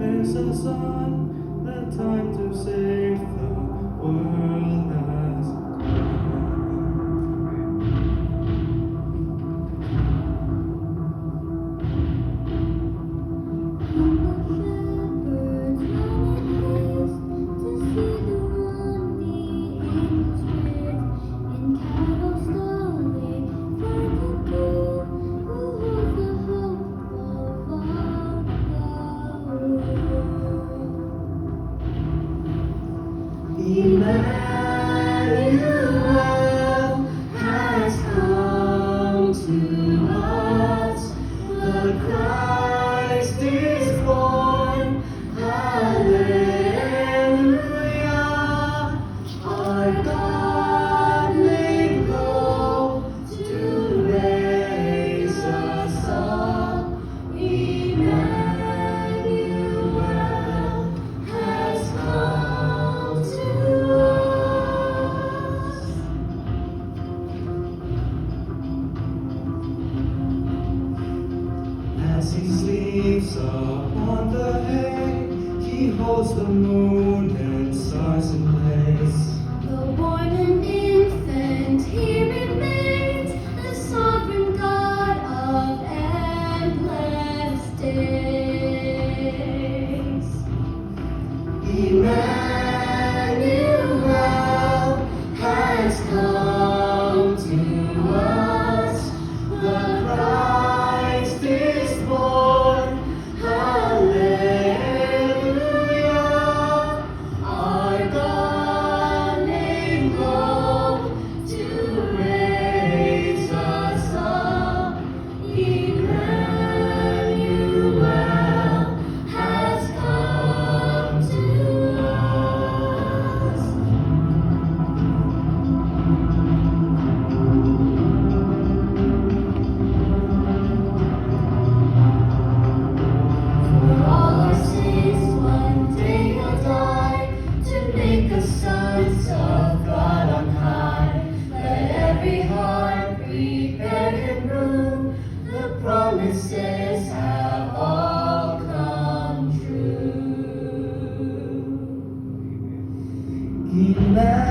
is the Son, the time to save the world has come. Emmanuel has come to us. The Christ is born. Hallelujah. Our God made low to raise us up. Emmanuel has come to us. As he sleeps upon the hay, he holds the moon and stars in place. Though born an infant, he remains the sovereign God of endless days. Emmanuel has come to us. The Christ is born. Hallelujah. Our God made low to raise us up. Emmanuel has come to us. For all our sins, one day he'll die to make us sons of God on high. Let every heart prepare him room. The promises have all come true. Emmanuel